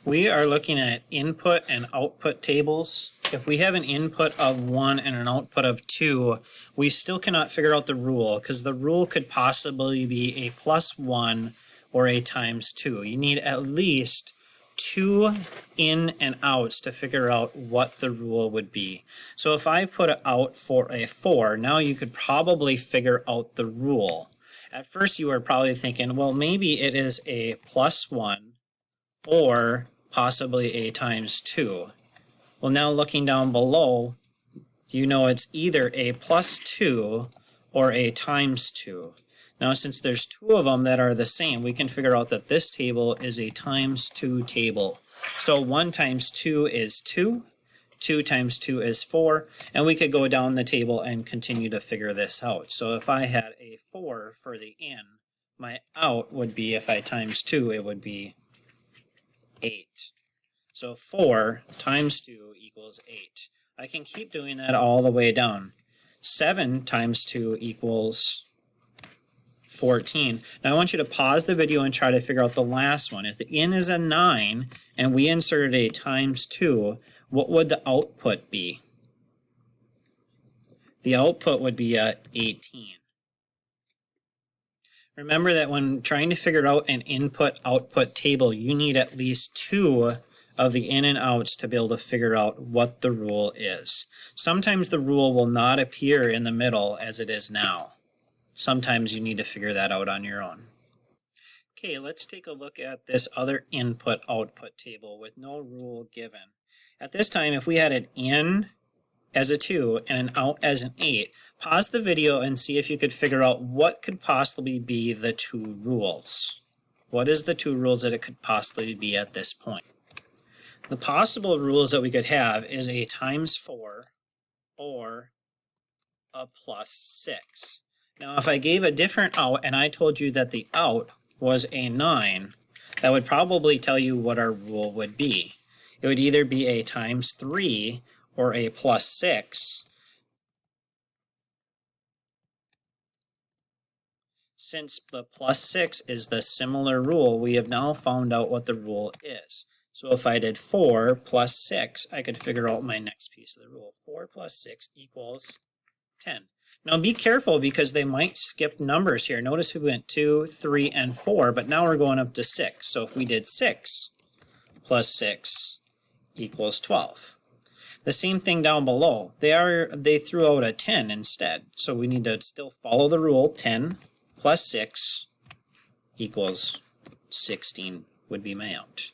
We are looking at input and output tables. If we have an input of 1 and an output of 2, we still cannot figure out the rule because the rule could possibly be a plus 1 or a times 2. You need at least 2 in and outs to figure out what the rule would be. So if I put out for a 4, now you could probably figure out the rule. At first you were probably thinking, well, maybe it is a plus 1 or possibly a times 2. Well, now looking down below, you know it's either a plus 2 or a times 2. Now, since there's 2 of them that are the same, we can figure out that this table is a times 2 table. So 1 times 2 is 2, 2 times 2 is 4, and we could go down the table and continue to figure this out. So if I had a 4 for the in, my out would be, if I times 2, it would be 8. So 4 times 2 equals 8. I can keep doing that all the way down. 7 times 2 equals 14. Now I want you to pause the video and try to figure out the last one. If the in is a 9 and we inserted a times 2, what would the output be? The output would be 18. Remember that when trying to figure out an input-output table, you need at least 2 of the in and outs to be able to figure out what the rule is. Sometimes the rule will not appear in the middle as it is now. Sometimes you need to figure that out on your own. Okay, let's take a look at this other input-output table with no rule given. At this time, if we had an in as a 2 and an out as an 8, pause the video and see if you could figure out what could possibly be the 2 rules. What is the 2 rules that it could possibly be at this point? The possible rules that we could have is a times 4 or a plus 6. Now if I gave a different out and I told you that the out was a 9, that would probably tell you what our rule would be. It would either be a times 3 or a plus 6. Since the plus 6 is the similar rule, we have now found out what the rule is. So if I did 4 plus 6, I could figure out my next piece of the rule. 4 plus 6 equals 10. Now be careful because they might skip numbers here. Notice we went 2, 3, and 4, but now we're going up to 6. So if we did 6 plus 6 equals 12. The same thing down below. They threw out a 10 instead. So we need to still follow the rule. 10 plus 6 equals 16 would be my out.